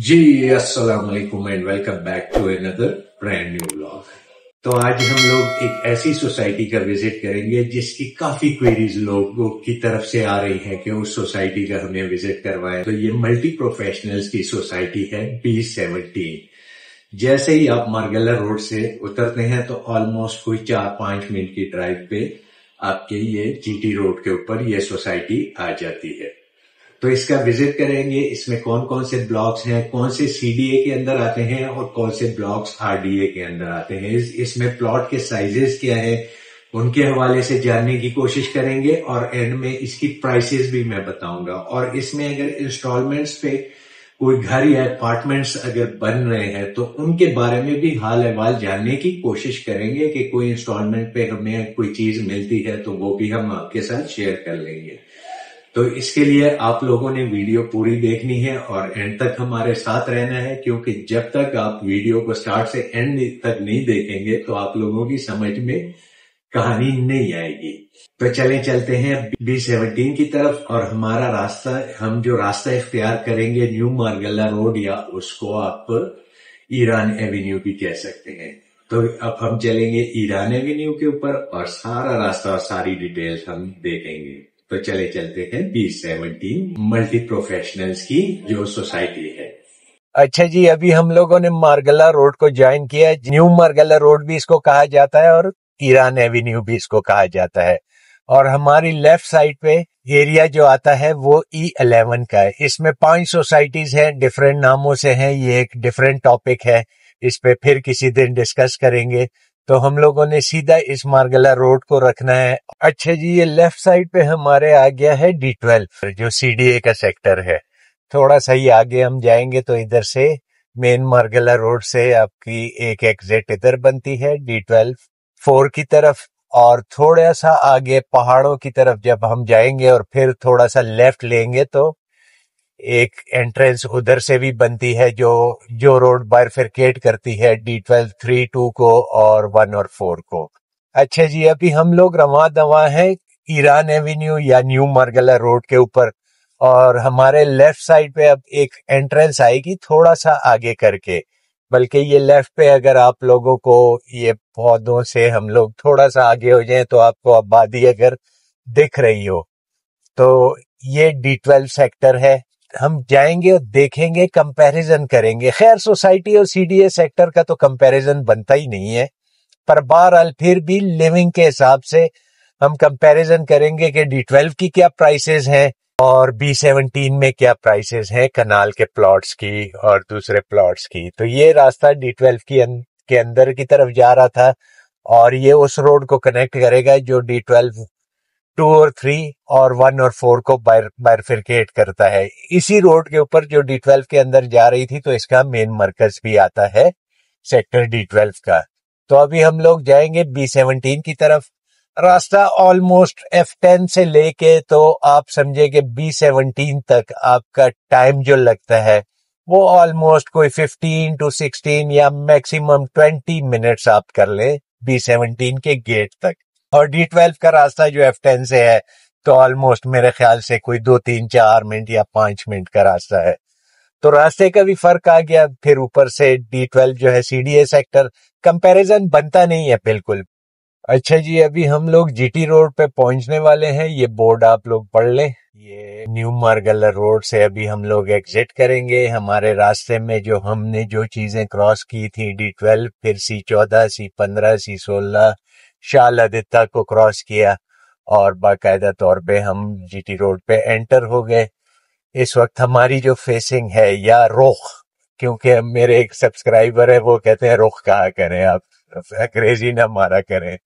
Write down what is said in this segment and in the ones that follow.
जी अस्सलाम वालेकुम and welcome back to another brand new vlog. तो आज हम लोग एक ऐसी सोसाइटी का विजिट करेंगे जिसकी काफी क्वेरीज लोगों की तरफ से आ रही हैं कि उस सोसाइटी का हमें विजिट करवाएं। तो ये मल्टी प्रोफेशनल्स की सोसाइटी है B17। जैसे ही आप मार्गेला रोड से उतरते हैं तो ऑलमोस्ट कोई 4-5 मिनट की ड्राइव पे आपके ये GT रोड के ऊपर ये सोसाइटी आ जाती है। तो इसका विजिट करेंगे, इसमें कौन कौन से ब्लॉक्स हैं, कौन से CDA के अंदर आते हैं और कौन से ब्लॉक्स RDA के अंदर आते हैं, इसमें प्लॉट के साइजेस क्या है उनके हवाले से जानने की कोशिश करेंगे और एंड में इसकी प्राइसेस भी मैं बताऊंगा। और इसमें अगर इंस्टॉलमेंट्स पे कोई घर या अपार्टमेंट्स अगर बन रहे हैं तो उनके बारे में भी हाल अहवाल जानने की कोशिश करेंगे कि कोई इंस्टॉलमेंट पे हमें कोई चीज मिलती है तो वो भी हम आपके साथ शेयर कर लेंगे। तो इसके लिए आप लोगों ने वीडियो पूरी देखनी है और एंड तक हमारे साथ रहना है, क्योंकि जब तक आप वीडियो को स्टार्ट से एंड तक नहीं देखेंगे तो आप लोगों की समझ में कहानी नहीं आएगी। तो चलते हैं B17 की तरफ। और हमारा रास्ता, हम जो रास्ता इख्तियार करेंगे न्यू मार्गेला रोड, या उसको आप ईरान एवेन्यू भी कह सकते हैं। तो अब हम चलेंगे ईरान एवेन्यू के ऊपर और सारा रास्ता और सारी डिटेल्स हम देखेंगे। तो चलते हैं B17 मल्टी प्रोफेशनल्स की जो सोसाइटी है। अच्छा जी, अभी हम लोगों ने मार्गेला रोड को ज्वाइन किया है। न्यू मार्गेला रोड भी इसको कहा जाता है और ईरान एवेन्यू भी इसको कहा जाता है। और हमारी लेफ्ट साइड पे एरिया जो आता है वो E11 का है। इसमें 5 सोसाइटीज हैं, डिफरेंट नामों से हैं। ये एक डिफरेंट टॉपिक है, इस पे फिर किसी दिन डिस्कस करेंगे। तो हम लोगों ने सीधा इस मार्गेला रोड को रखना है। अच्छा जी, ये लेफ्ट साइड पे हमारे आ गया है D12 जो CDA का सेक्टर है। थोड़ा सा ही आगे हम जाएंगे तो इधर से मेन मार्गेला रोड से आपकी एक एग्जिट इधर बनती है D12 4 की तरफ। और थोड़ा सा आगे पहाड़ों की तरफ जब हम जाएंगे और फिर थोड़ा सा लेफ्ट लेंगे तो एक एंट्रेंस उधर से भी बनती है जो रोड बाइफरकेट करती है D12 3 2 को और 1 और 4 को। अच्छा जी, अभी हम लोग रवां दवा हैं ईरान एवेन्यू या न्यू मार्गेला रोड के ऊपर। और हमारे लेफ्ट साइड पे अब एक एंट्रेंस आएगी थोड़ा सा आगे करके। बल्कि ये लेफ्ट पे अगर आप लोगों को ये पौधों से हम लोग थोड़ा सा आगे हो जाएं तो आपको आबादी अगर दिख रही हो तो ये D12 सेक्टर है। हम जाएंगे और देखेंगे, कंपैरिजन करेंगे। खैर, सोसाइटी और CDA सेक्टर का तो कंपैरिजन बनता ही नहीं है, पर बहरहाल फिर भी लिविंग के हिसाब से हम कंपैरिजन करेंगे कि D12 की क्या प्राइसेस हैं और B17 में क्या प्राइसेस हैं कनाल के प्लॉट्स की और दूसरे प्लॉट्स की। तो ये रास्ता D12 के अंदर की तरफ जा रहा था और ये उस रोड को कनेक्ट करेगा जो D12 2 और 3 और 1 और 4 को बाइफरकेट करता है। इसी रोड के ऊपर जो D12 के अंदर जा रही थी, तो इसका मेन मरकज भी आता है सेक्टर D12 का। तो अभी हम लोग जाएंगे B17 की तरफ। रास्ता ऑलमोस्ट F10 से लेके तो आप समझे कि B17 तक आपका टाइम जो लगता है वो ऑलमोस्ट कोई 15 to 16 या मैक्सिमम 20 मिनट्स आप कर ले B17 के गेट तक। और D12 का रास्ता जो F10 से है तो ऑलमोस्ट मेरे ख्याल से कोई 2-3-4 मिनट या 5 मिनट का रास्ता है। तो रास्ते का भी फर्क आ गया। फिर ऊपर से D12 जो है CDA सेक्टर, कंपैरिजन बनता नहीं है बिल्कुल। अच्छा जी, अभी हम लोग GT रोड पे पहुंचने वाले हैं। ये बोर्ड आप लोग पढ़ लें। ये न्यू मार्गेला रोड से अभी हम लोग एग्जिट करेंगे। हमारे रास्ते में जो हमने जो चीजें क्रॉस की थी, D12, फिर C14, C15, C16, शाह को क्रॉस किया और बाकायदा तौर पे हम GT रोड पे एंटर हो गए। इस वक्त हमारी जो फेसिंग है, या रुख, क्योंकि मेरे एक सब्सक्राइबर है वो कहते हैं रुख कहा करें, आप अंग्रेजी ना मारा करें,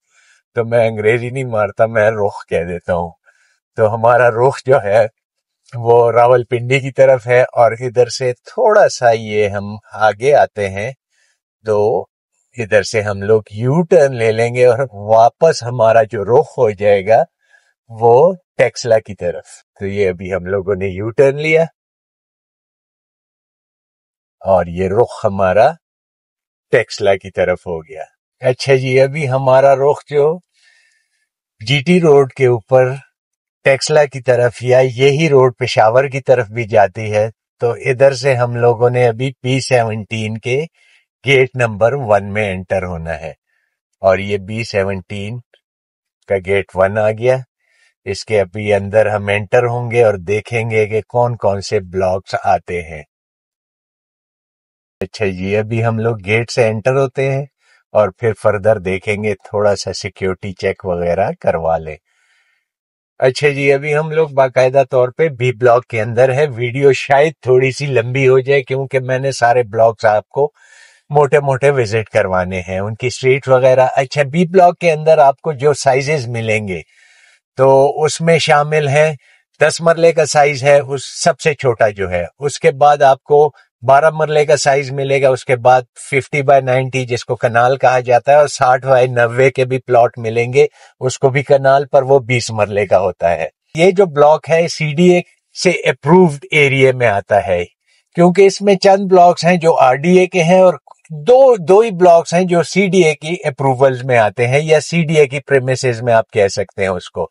तो मैं अंग्रेजी नहीं मारता, मैं रुख कह देता हूँ। तो हमारा रुख जो है वो रावलपिंडी की तरफ है और इधर से थोड़ा सा ये हम आगे आते हैं तो इधर से हम लोग यू टर्न ले लेंगे और वापस हमारा जो रुख हो जाएगा वो टेक्सला की तरफ। तो ये अभी हम लोगों ने यू टर्न लिया और ये रुख हमारा टेक्सला की तरफ हो गया। अच्छा जी, अभी हमारा रुख जो GT रोड के ऊपर टेक्सला की तरफ या यही रोड पेशावर की तरफ भी जाती है, तो इधर से हम लोगों ने अभी B17 के गेट नंबर 1 में एंटर होना है, और ये B17 का गेट 1 आ गया। इसके अभी अंदर हम एंटर होंगे और देखेंगे कि कौन कौन से ब्लॉक्स आते हैं। अच्छा जी, अभी हम लोग गेट से एंटर होते हैं और फिर फर्दर देखेंगे, थोड़ा सा सिक्योरिटी चेक वगैरह करवा लें। अच्छा जी, अभी हम लोग बाकायदा तौर पे बी ब्लॉक के अंदर है। वीडियो शायद थोड़ी सी लंबी हो जाए क्योंकि मैंने सारे ब्लॉक्स आपको मोटे मोटे विजिट करवाने हैं, उनकी स्ट्रीट वगैरह। अच्छा, बी ब्लॉक के अंदर आपको जो साइजेस मिलेंगे तो उसमें शामिल है 10 मरले का साइज है, उस सबसे छोटा जो है। उसके बाद आपको 12 मरले का साइज मिलेगा। उसके बाद 50 बाय 90 जिसको कनाल कहा जाता है, और 60 बाय 90 के भी प्लॉट मिलेंगे, उसको भी कनाल, पर वो 20 मरले का होता है। ये जो ब्लॉक है CDA से अप्रूव्ड एरिया में आता है, क्योंकि इसमें चंद ब्लॉक्स हैं जो RDA के हैं और दो ही ब्लॉक्स हैं जो CDA की अप्रूवल्स में आते हैं, या CDA की प्रीमिसेस में आप कह सकते हैं उसको।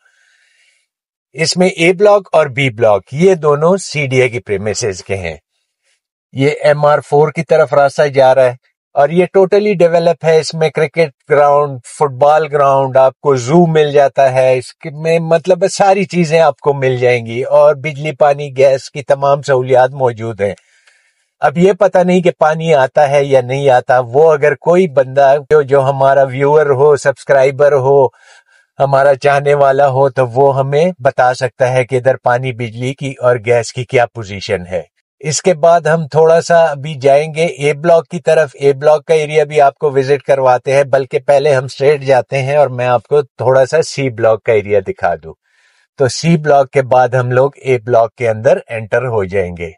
इसमें A ब्लॉक और B ब्लॉक ये दोनों CDA की प्रीमिसेस के हैं। ये MR4 की तरफ रास्ता जा रहा है और ये टोटली डेवलप है। इसमें क्रिकेट ग्राउंड, फुटबॉल ग्राउंड, आपको जू मिल जाता है, इसमें मतलब सारी चीजें आपको मिल जाएंगी, और बिजली, पानी, गैस की तमाम सहूलियात मौजूद हैं। अब ये पता नहीं कि पानी आता है या नहीं आता, वो अगर कोई बंदा जो हमारा व्यूअर हो, सब्सक्राइबर हो, हमारा चाहने वाला हो, तो वो हमें बता सकता है कि इधर पानी, बिजली की और गैस की क्या पोजीशन है। इसके बाद हम थोड़ा सा अभी जाएंगे ए ब्लॉक की तरफ। ए ब्लॉक का एरिया भी आपको विजिट करवाते हैं, बल्कि पहले हम स्ट्रेट जाते हैं और मैं आपको थोड़ा सा सी ब्लॉक का एरिया दिखा दूं। तो सी ब्लॉक के बाद हम लोग ए ब्लॉक के अंदर एंटर हो जाएंगे।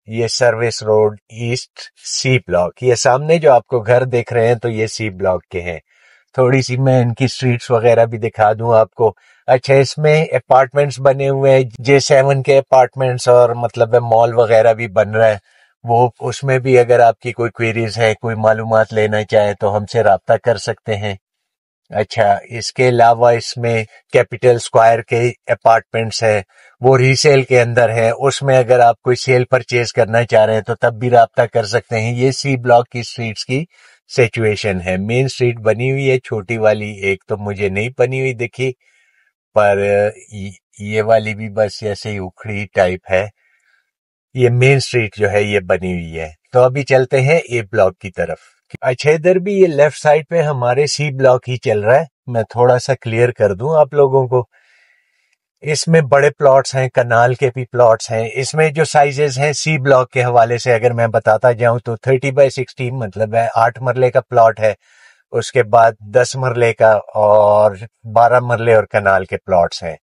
ये service road east C block, ये सामने जो आपको घर देख रहे हैं तो ये सी ब्लॉक के हैं। थोड़ी सी मैं इनकी स्ट्रीट्स वगैरह भी दिखा दूं आपको। अच्छा, इसमें अपार्टमेंट्स बने हुए हैं, J7 के अपार्टमेंट्स, और मतलब मॉल वगैरह भी बन रहा है। वो उसमें भी अगर आपकी कोई क्वेरीज है, कोई मालूमात लेना चाहे तो हमसे राब्ता कर सकते हैं। अच्छा, इसके अलावा इसमें कैपिटल स्क्वायर के अपार्टमेंट्स है, वो रीसेल के अंदर है। उसमें अगर आप कोई सेल परचेज करना चाह रहे हैं तो तब भी राब्ता कर सकते हैं। ये सी ब्लॉक की स्ट्रीट्स की सिचुएशन है। मेन स्ट्रीट बनी हुई है, छोटी वाली एक तो मुझे नहीं बनी हुई दिखी, पर ये वाली भी बस ऐसे ही उखड़ी टाइप है। ये मेन स्ट्रीट जो है ये बनी हुई है। तो अभी चलते हैं ए ब्लॉक की तरफ। अच्छा, इधर भी ये लेफ्ट साइड पे हमारे सी ब्लॉक ही चल रहा है। मैं थोड़ा सा क्लियर कर दूं आप लोगों को। इसमें बड़े प्लॉट्स हैं, कनाल के भी प्लॉट्स हैं। इसमें जो साइजेस हैं सी ब्लॉक के हवाले से अगर मैं बताता जाऊं तो 30 बाय 16 मतलब है 8 मरले का प्लॉट है। उसके बाद 10 मरले का और 12 मरले और कनाल के प्लॉट्स हैं।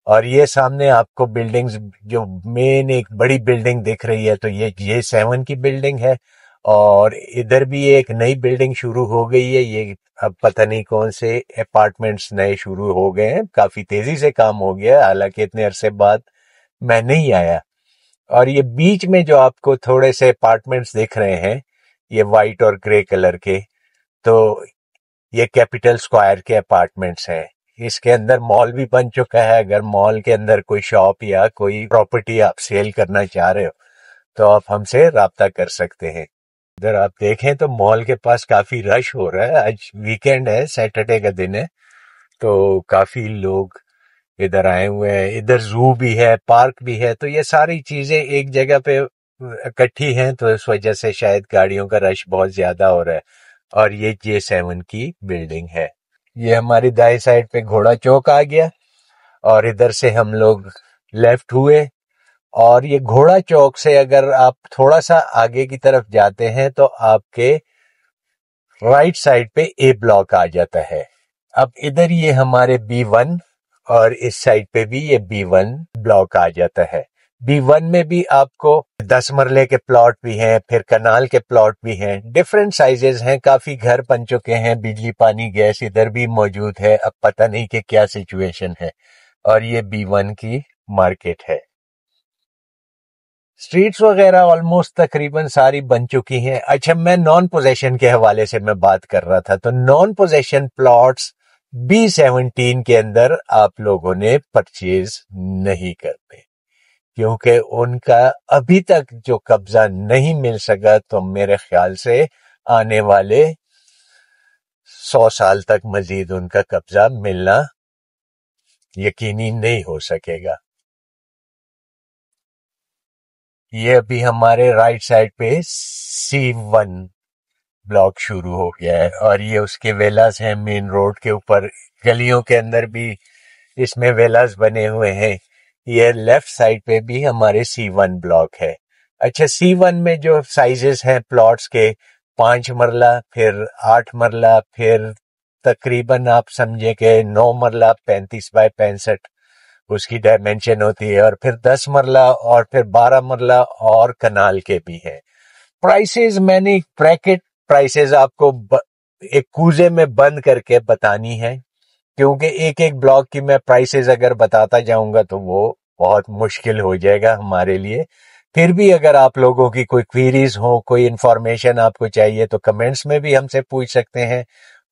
और ये सामने आपको बिल्डिंग्स, जो मेन एक बड़ी बिल्डिंग दिख रही है, तो ये J7 की बिल्डिंग है। और इधर भी एक नई बिल्डिंग शुरू हो गई है। ये अब पता नहीं कौन से अपार्टमेंट्स नए शुरू हो गए हैं, काफी तेजी से काम हो गया, हालांकि इतने अरसे बाद मैं नहीं आया। और ये बीच में जो आपको थोड़े से अपार्टमेंट्स दिख रहे हैं, ये वाइट और ग्रे कलर के, तो ये कैपिटल स्क्वायर के अपार्टमेंट्स हैं। इसके अंदर मॉल भी बन चुका है। अगर मॉल के अंदर कोई शॉप या कोई प्रॉपर्टी आप सेल करना चाह रहे हो तो आप हमसे राब्ता कर सकते हैं। इधर आप देखें तो मॉल के पास काफी रश हो रहा है। आज वीकेंड है, सैटरडे का दिन है, तो काफी लोग इधर आए हुए हैं। इधर जू भी है, पार्क भी है, तो ये सारी चीजें एक जगह पे इकट्ठी हैं, तो इस वजह से शायद गाड़ियों का रश बहुत ज्यादा हो रहा है। और ये J7 की बिल्डिंग है। ये हमारी दाएं साइड पे घोड़ा चौक आ गया और इधर से हम लोग लेफ्ट हुए, और ये घोड़ा चौक से अगर आप थोड़ा सा आगे की तरफ जाते हैं तो आपके राइट साइड पे ए ब्लॉक आ जाता है। अब इधर ये हमारे B1 और इस साइड पे भी ये B1 ब्लॉक आ जाता है। B1 में भी आपको 10 मरले के प्लॉट भी हैं, फिर कनाल के प्लॉट भी हैं, डिफरेंट साइजेस हैं, काफी घर बन चुके हैं, बिजली, पानी, गैस इधर भी मौजूद है। अब पता नहीं कि क्या सिचुएशन है। और ये B1 की मार्केट है। स्ट्रीट्स वगैरह ऑलमोस्ट तकरीबन सारी बन चुकी हैं। अच्छा, मैं नॉन पोजेशन के हवाले से मैं बात कर रहा था, तो नॉन पोजेशन प्लॉट्स B17 के अंदर आप लोगों ने परचेज नहीं करते, क्योंकि उनका अभी तक जो कब्जा नहीं मिल सका, तो मेरे ख्याल से आने वाले 100 साल तक मजीद उनका कब्जा मिलना यकीनी नहीं हो सकेगा। ये अभी हमारे राइट साइड पे C1 ब्लॉक शुरू हो गया है और ये उसके वेलास हैं मेन रोड के ऊपर। गलियों के अंदर भी इसमें वेलास बने हुए हैं। ये लेफ्ट साइड पे भी हमारे C1 ब्लॉक है। अच्छा, C1 में जो साइजेस हैं प्लॉट्स के, 5 मरला, फिर 8 मरला, फिर तकरीबन आप समझे कि 9 मरला 35 बाय 65 उसकी डायमेंशन होती है, और फिर 10 मरला और फिर 12 मरला और कनाल के भी हैं। प्राइसेस मैंने ब्रैकेट प्राइसेस आपको एक कूजे में बंद करके बतानी है, क्योंकि एक एक ब्लॉक की मैं प्राइसेस अगर बताता जाऊंगा तो वो बहुत मुश्किल हो जाएगा हमारे लिए। फिर भी अगर आप लोगों की कोई क्वेरीज हो, कोई इंफॉर्मेशन आपको चाहिए, तो कमेंट्स में भी हमसे पूछ सकते हैं,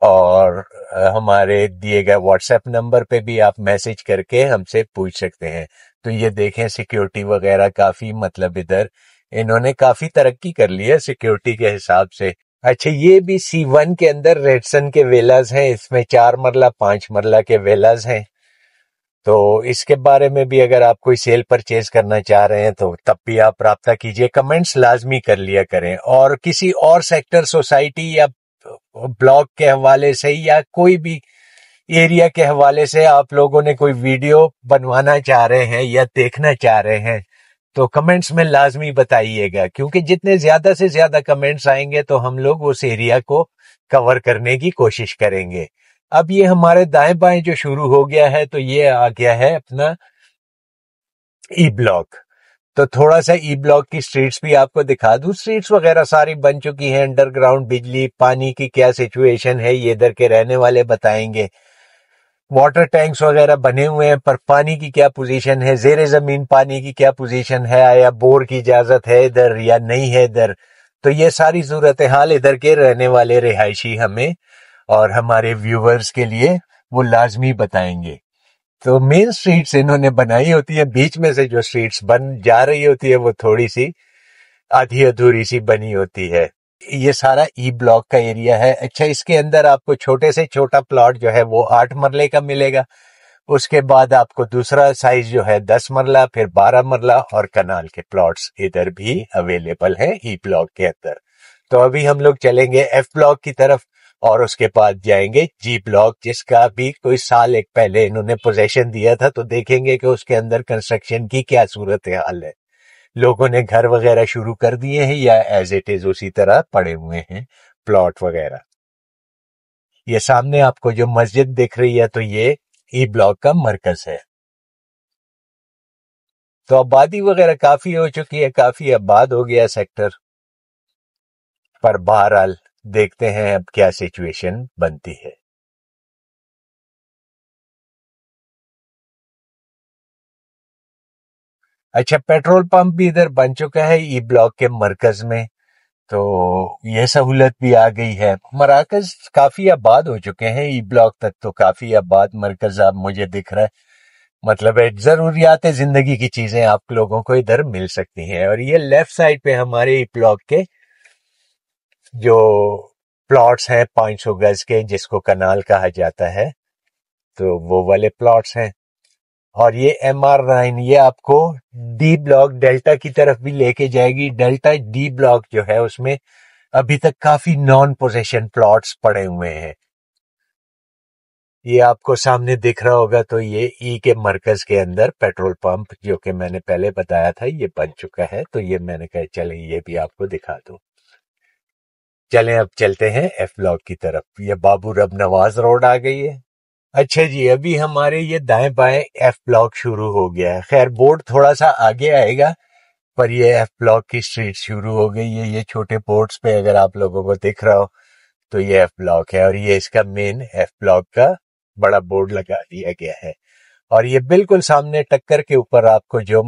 और हमारे दिए गए व्हाट्सएप नंबर पे भी आप मैसेज करके हमसे पूछ सकते हैं। तो ये देखें, सिक्योरिटी वगैरह काफी, मतलब इधर इन्होंने काफी तरक्की कर ली है सिक्योरिटी के हिसाब से। अच्छा, ये भी C1 के अंदर रेडसन के वेलाज हैं। इसमें 4 मरला 5 मरला के वेलाज हैं। तो इसके बारे में भी अगर आप कोई सेल परचेज करना चाह रहे हैं तो तब भी आप राब्ता कीजिए। कमेंट्स लाजमी कर लिया करें, और किसी और सेक्टर, सोसाइटी या ब्लॉक के हवाले से या कोई भी एरिया के हवाले से आप लोगों ने कोई वीडियो बनवाना चाह रहे हैं या देखना चाह रहे हैं, तो कमेंट्स में लाजमी बताइएगा, क्योंकि जितने ज्यादा से ज्यादा कमेंट्स आएंगे तो हम लोग उस एरिया को कवर करने की कोशिश करेंगे। अब ये हमारे दाएं बाएं जो शुरू हो गया है, तो ये आ गया है अपना ई ब्लॉक। तो थोड़ा सा ई ब्लॉक की स्ट्रीट्स भी आपको दिखा दूं। स्ट्रीट्स वगैरह सारी बन चुकी हैं। अंडरग्राउंड बिजली, पानी की क्या सिचुएशन है ये इधर के रहने वाले बताएंगे। वाटर टैंक्स वगैरह बने हुए हैं, पर पानी की क्या पोजीशन है, जेरे जमीन पानी की क्या पोजीशन है, या बोर की इजाजत है इधर या नहीं है इधर, तो ये सारी सूरत हाल इधर के रहने वाले रिहायशी हमें और हमारे व्यूवर्स के लिए वो लाजमी बताएंगे। तो मेन स्ट्रीट्स इन्होंने बनाई होती है, बीच में से जो स्ट्रीट्स बन जा रही होती है वो थोड़ी सी आधी अधूरी सी बनी होती है। ये सारा ई ब्लॉक का एरिया है। अच्छा, इसके अंदर आपको छोटे से छोटा प्लॉट जो है वो 8 मरले का मिलेगा। उसके बाद आपको दूसरा साइज जो है 10 मरला, फिर 12 मरला, और कनाल के प्लॉट्स इधर भी अवेलेबल हैं ई ब्लॉक के अंदर। तो अभी हम लोग चलेंगे एफ ब्लॉक की तरफ, और उसके बाद जाएंगे जी ब्लॉक, जिसका भी कोई साल एक पहले इन्होंने पोजेशन दिया था। तो देखेंगे कि उसके अंदर कंस्ट्रक्शन की क्या सूरत हाल है। लोगों ने घर वगैरह शुरू कर दिए हैं या एज इट इज उसी तरह पड़े हुए हैं प्लॉट वगैरह। ये सामने आपको जो मस्जिद दिख रही है, तो ये ई ब्लॉक का मरकज है। तो आबादी वगैरह काफी हो चुकी है, काफी आबाद हो गया सेक्टर, पर बहरहाल देखते हैं अब क्या सिचुएशन बनती है। अच्छा, पेट्रोल पंप भी इधर बन चुका है ई ब्लॉक के मरकज में, तो यह सहूलत भी आ गई है। मराकज काफी आबाद हो चुके हैं, ई ब्लॉक तक तो काफी आबाद मरकज अब मुझे दिख रहा है। मतलब है, जरूरियात जिंदगी की चीजें आप लोगों को इधर मिल सकती हैं। और ये लेफ्ट साइड पे हमारे ई ब्लॉक के जो प्लॉट्स हैं 500 गज के, जिसको कनाल कहा जाता है, तो वो वाले प्लॉट्स हैं। और ये MR9 ये आपको डी ब्लॉक डेल्टा की तरफ भी लेके जाएगी। डेल्टा डी ब्लॉक जो है उसमें अभी तक काफी नॉन पोजेशन प्लॉट्स पड़े हुए हैं। ये आपको सामने दिख रहा होगा, तो ये ई के मरकज के अंदर पेट्रोल पंप, जो कि मैंने पहले बताया था, ये बन चुका है। तो ये मैंने कहा चले ये भी आपको दिखा दूं। चलें अब चलते हैं एफ ब्लॉक की तरफ। ये बाबू रब नवाज रोड आ गई है। अच्छा जी, अभी हमारे ये दाएं बाएं एफ ब्लॉक शुरू हो गया है। खैर बोर्ड थोड़ा सा आगे आएगा, पर ये एफ ब्लॉक की स्ट्रीट शुरू हो गई है। ये छोटे बोर्ड्स पे अगर आप लोगों को दिख रहा हो तो ये एफ ब्लॉक है, और ये इसका मेन एफ ब्लॉक का बड़ा बोर्ड लगा दिया गया है। और ये बिल्कुल सामने टक्कर के ऊपर आपको जो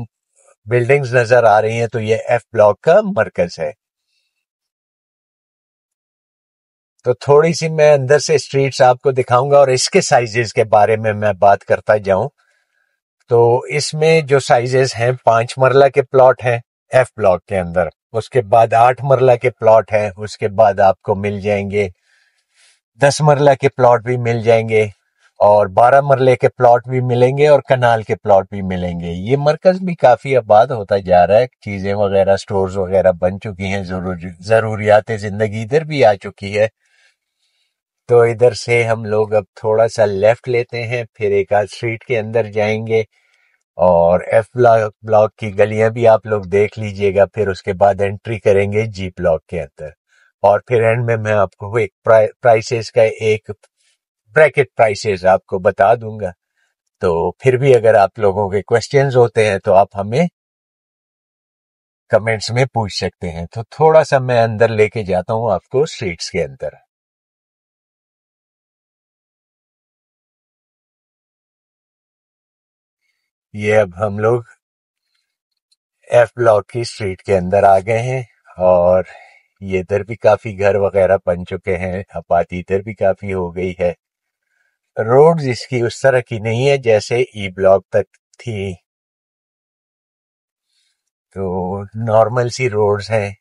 बिल्डिंग्स नजर आ रही हैं, तो ये एफ ब्लॉक का मरकज है। तो थोड़ी सी मैं अंदर से स्ट्रीट्स आपको दिखाऊंगा और इसके साइजेस के बारे में मैं बात करता जाऊं। تو इसमें जो साइजेस हैं 5 मरला के प्लॉट हैं एफ ब्लॉक के अंदर, उसके बाद 8 मरला के प्लॉट हैं, उसके बाद आपको मिल जाएंगे 10 मरला के प्लॉट भी मिल जाएंगे और 12 मरले के प्लॉट भी मिलेंगे और कनाल के प्लॉट भी मिलेंगे। ये मरकज भी काफी आबाद होता जा रहा है, चीजें वगैरह स्टोर्स वगैरह बन चुकी हैं, जरूरियात जिंदगी इधर भी आ चुकी है। तो इधर से हम लोग अब थोड़ा सा लेफ्ट लेते हैं, फिर एक आध स्ट्रीट के अंदर जाएंगे और एफ ब्लॉक की गलियां भी आप लोग देख लीजिएगा, फिर उसके बाद एंट्री करेंगे जी ब्लॉक के अंदर और फिर एंड में मैं आपको एक प्राइसेस का एक ब्रैकेट प्राइसेस आपको बता दूंगा। तो फिर भी अगर आप लोगों के क्वेश्चंस होते हैं तो आप हमें कमेंट्स में पूछ सकते हैं। तो थोड़ा सा मैं अंदर लेके जाता हूं आपको स्ट्रीट्स के अंदर। ये अब हम लोग एफ ब्लॉक की स्ट्रीट के अंदर आ गए हैं और ये इधर भी काफी घर वगैरह बन चुके हैं, आबादी इधर भी काफी हो गई है। रोड्स इसकी उस तरह की नहीं है जैसे ई ब्लॉक तक थी, तो नॉर्मल सी रोड्स हैं।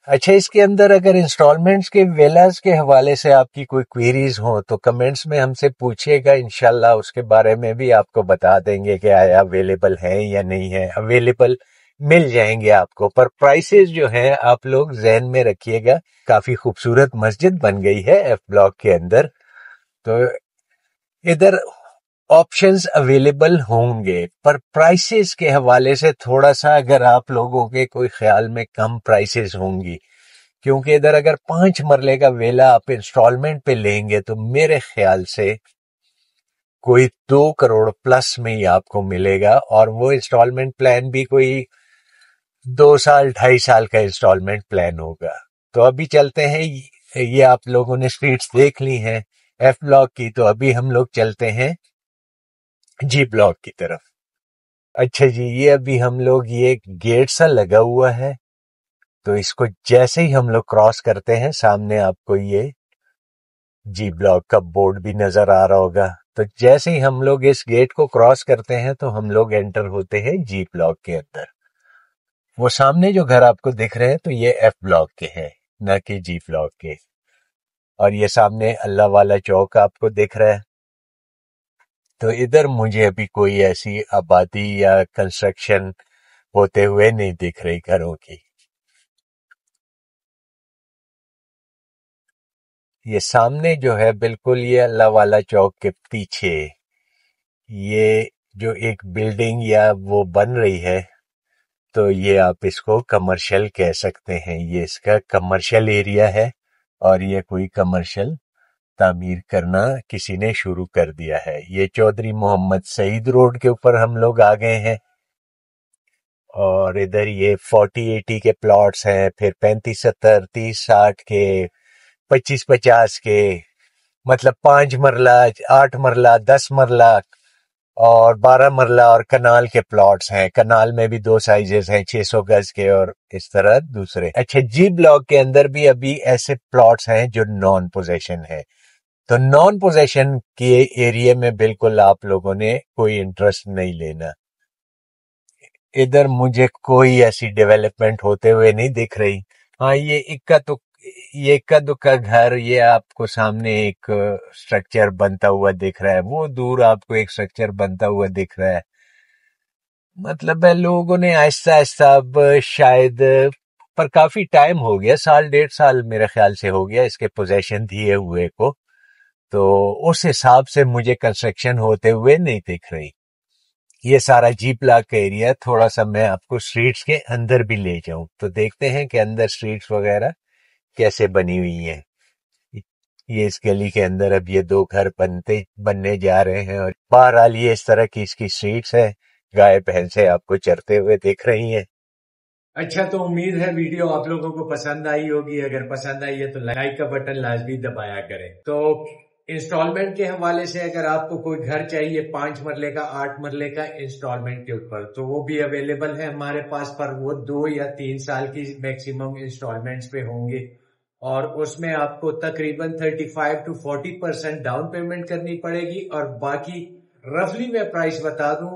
अच्छा, इसके अंदर अगर इंस्टॉलमेंट्स के विलास के हवाले से आपकी कोई क्वेरीज हो तो कमेंट्स में हमसे पूछिएगा, इंशाल्लाह उसके बारे में भी आपको बता देंगे कि आया अवेलेबल है या नहीं है। अवेलेबल मिल जाएंगे आपको, पर प्राइसेस जो हैं आप लोग ज़हन में रखिएगा। काफी खूबसूरत मस्जिद बन गई है एफ ब्लॉक के अंदर, तो इधर ऑप्शंस अवेलेबल होंगे, पर प्राइसेस के हवाले से थोड़ा सा अगर आप लोगों के कोई ख्याल में कम प्राइसेस होंगी, क्योंकि इधर अगर 5 मरले का वेला आप इंस्टॉलमेंट पे लेंगे तो मेरे ख्याल से कोई 2 करोड़ प्लस में ही आपको मिलेगा, और वो इंस्टॉलमेंट प्लान भी कोई 2 साल 2.5 साल का इंस्टॉलमेंट प्लान होगा। तो अभी चलते हैं, ये आप लोगों ने स्ट्रीट्स देख ली हैं एफ ब्लॉक की, तो अभी हम लोग चलते हैं जी ब्लॉक की तरफ। अच्छा जी, ये अभी हम लोग, ये गेट सा लगा हुआ है, तो इसको जैसे ही हम लोग क्रॉस करते हैं सामने आपको ये जी ब्लॉक का बोर्ड भी नजर आ रहा होगा। तो जैसे ही हम लोग इस गेट को क्रॉस करते हैं तो हम लोग एंटर होते हैं जी ब्लॉक के अंदर। वो सामने जो घर आपको दिख रहे हैं तो ये एफ ब्लॉक के हैं, न कि जी ब्लॉक के। और ये सामने अल्लाह वाला चौक आपको दिख रहा है। तो इधर मुझे अभी कोई ऐसी आबादी या कंस्ट्रक्शन होते हुए नहीं दिख रही घरों की। ये सामने जो है बिल्कुल ये अल्लाह वाला चौक के पीछे ये जो एक बिल्डिंग या वो बन रही है, तो ये आप इसको कमर्शियल कह सकते हैं। ये इसका कमर्शियल एरिया है और ये कोई कमर्शियल तामीर करना किसी ने शुरू कर दिया है। ये चौधरी मोहम्मद सईद रोड के ऊपर हम लोग आ गए हैं और इधर ये 40-80 के प्लॉट्स हैं, फिर 35-70, 30-60 के, 25-50 के, मतलब 5 मरला, 8 मरला, 10 मरला और 12 मरला और कनाल के प्लॉट्स हैं। कनाल में भी 2 साइजेस हैं, 600 गज के और इस तरह दूसरे। अच्छा, जी ब्लॉक के अंदर भी अभी ऐसे प्लॉट्स हैं जो नॉन पोजेशन है। तो नॉन पोजेशन के एरिया में बिल्कुल आप लोगों ने कोई इंटरेस्ट नहीं लेना। इधर मुझे कोई ऐसी डेवलपमेंट होते हुए नहीं दिख रही। हाँ, ये इक्का दुक्का घर, ये आपको सामने एक स्ट्रक्चर बनता हुआ दिख रहा है, वो दूर आपको एक स्ट्रक्चर बनता हुआ दिख रहा है। मतलब है लोगों ने आहिस्ता आहिस्ता अब शायद, पर काफी टाइम हो गया, 1.5 साल मेरे ख्याल से हो गया इसके पोजेशन दिए हुए को, तो उस हिसाब से मुझे कंस्ट्रक्शन होते हुए नहीं दिख रही। ये सारा जी ब्लॉक का एरिया, थोड़ा सा मैं आपको स्ट्रीट्स के अंदर भी ले जाऊं तो देखते हैं कि अंदर स्ट्रीट्स वगैरह कैसे बनी हुई हैं। ये इस गली के अंदर अब ये 2 घर बनने जा रहे हैं और बहरहाल ये इस तरह की इसकी स्ट्रीट्स है। गाय भैंसे आपको चरते हुए दिख रही हैं। अच्छा, तो उम्मीद है वीडियो आप लोगों को पसंद आई होगी। अगर पसंद आई है तो लाइक का बटन लाजमी दबाया करें। तो इंस्टॉलमेंट के हवाले से अगर आपको कोई घर चाहिए 5 मरले का, 8 मरले का इंस्टॉलमेंट के ऊपर, तो वो भी अवेलेबल है हमारे पास, पर वो 2 या 3 साल की मैक्सिमम इंस्टॉलमेंट्स पे होंगे और उसमें आपको तकरीबन 35 to 40% डाउन पेमेंट करनी पड़ेगी और बाकी रफली मैं प्राइस बता दूं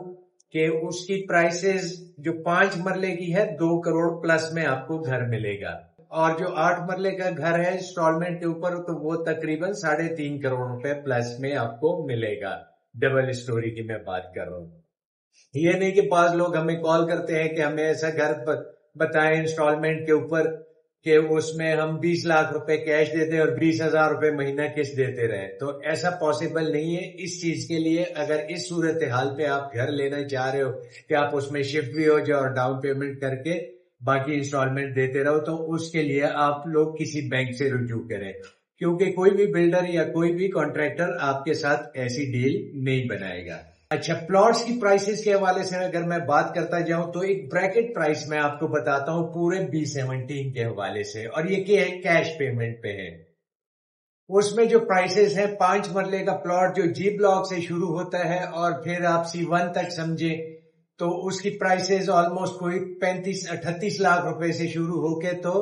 کہ اس کی پرائسز جو 5 مرلے کی ہے 2 کروڑ پلس میں آپ کو گھر ملے گا، اور جو 8 مرلے کا گھر ہے انسٹالمنٹ کے اوپر تو وہ تقریباً 3.5 کروڑ روپے پلس میں آپ کو ملے گا. ڈبل اسٹوری کی میں بات کر رہا ہوں. یہ نہیں کہ بعض لوگ ہمیں کال کرتے ہیں کہ ہمیں ایسا گھر بتائیں انسٹالمنٹ کے اوپر کہ اس میں ہم 20 لاکھ روپے کیش دیتے اور 20,000 روپے مہینہ قسط دیتے رہے. تو ایسا پاسبل نہیں ہے. اس چیز کے لیے اگر اس صورتحال پہ آپ گھر لینا چاہ رہے ہو کہ آپ اس میں شفٹ بھی ہو جاؤ اور ڈاؤن پیمنٹ کر کے باقی انسٹالمنٹ دیتے رہو، تو اس کے لیے آپ لوگ کسی بینک سے رجوع کریں، کیونکہ کوئی بھی بلڈر یا کوئی بھی کانٹریکٹر آپ کے ساتھ ایسی ڈیل نہیں بنائے گا. اچھا، پلاٹس کی پرائسز کے حوالے سے اگر میں بات کرتا جاؤں تو ایک بریکٹ پرائس میں آپ کو بتاتا ہوں پورے B17 کے حوالے سے، اور یہ کیش پیمنٹ پہ ہے. اس میں جو پرائسز ہیں 5 مرلے کا پلاٹ جو جی بلاک سے شروع ہوتا ہے اور پھر آپ C1 تک سمجھیں تو اس کی پرائسز آلموسٹ کوئی 35-38 لاکھ روپے سے شروع ہو کے تو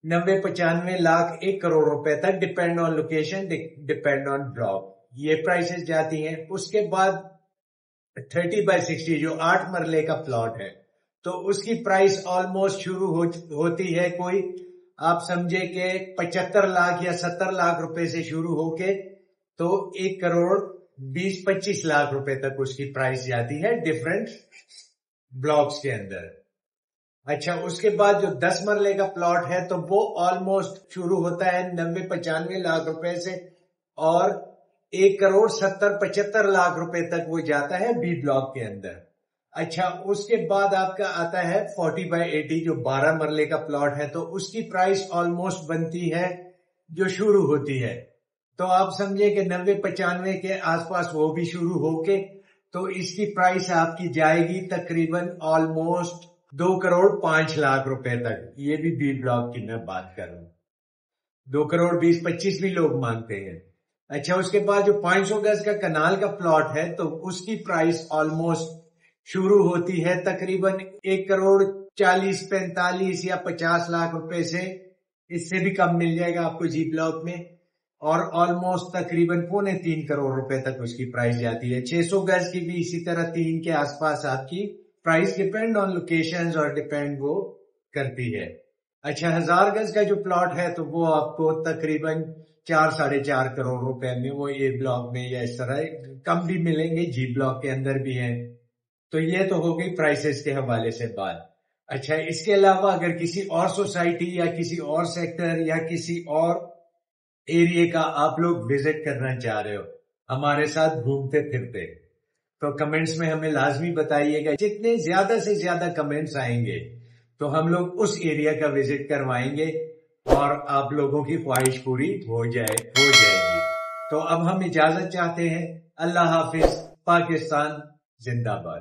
90-95 لاکھ 1 کروڑ روپے تک، depend on location, depend on block, یہ پرائسز جاتی ہیں. اس کے بعد 30/60 جو 8 مرلے کا پلاٹ ہے تو اس کی پرائس آلموسٹ شروع ہوتی ہے کوئی آپ سمجھے کہ 75 لاکھ یا 70 لاکھ روپے سے شروع ہو کے تو 1 کروڑ 20-25 لاکھ روپے تک اس کی پرائس جاتی ہے ڈیفرنٹ بلاکس کے اندر. اچھا، اس کے بعد جو 10 مرلے کا پلاٹ ہے تو وہ آلموسٹ شروع ہوتا ہے 90-95 لاکھ روپے سے اور 1 کروڑ 70-75 لاکھ روپے تک وہ جاتا ہے بی بلاک کے اندر. اچھا، اس کے بعد آپ کا آتا ہے 40/80 جو 12 مرلے کا پلاٹ ہے تو اس کی پرائس آلموسٹ بنتی ہے جو شروع ہوتی ہے تو آپ سمجھے کہ 90-95 کے آس پاس وہ بھی شروع ہو کے تو اس کی پرائس آپ کی جائے گی تقریباً آلموسٹ 2 کروڑ 5 لاکھ روپے تک. یہ بھی بی بلاک کی میں بات کر رہا ہوں. 2 کروڑ 20-25 بھی لوگ مانگتے ہیں. اچھا، اس کے بعد جو 500 گز کا کنال کا پلاٹ ہے تو اس کی پرائس آلموسٹ شروع ہوتی ہے تقریباً 1 کروڑ 40-45 یا 50 لاکھ روپے سے، اس سے بھی کم مل جائے گا آپ کو جی بلاک میں، اور آلموسٹ تقریباً 2.25 کروڑ روپے تک اس کی پرائس جاتی ہے. 600 گز کی بھی اسی طرح 3 کے آس پاس آپ کی پرائس ڈیپینڈ آن لوکیشنز اور ڈیپینڈ وہ کرتی ہے. اچھا، 1000 گز کا جو پلاٹ ہے تو وہ آپ کو تقریباً 4-4.5 کروڑ روپے میں وہ اے بلاک میں یا اس طرح کم بھی ملیں گے، جی بلاک کے اندر بھی ہیں. تو یہ تو ہو گئی پرائسز کے حوالے سے بات. اچھا، اس کے علاوہ اگر کسی اور سوسائٹی یا کسی اور سیکٹر یا کسی اور ایریے کا آپ لوگ وزٹ کرنا چاہ رہے ہو ہمارے ساتھ گھومتے پھرتے تو کمنٹس میں ہمیں لازمی بتائیے گا. جتنے زیادہ سے زیادہ کمنٹس آئیں گے تو ہم لوگ اس ایریا کا وزٹ کروائیں گے اور آپ لوگوں کی خواہش پوری ہو جائے گی. تو اب ہم اجازت چاہتے ہیں. اللہ حافظ. پاکستان زندہ باد.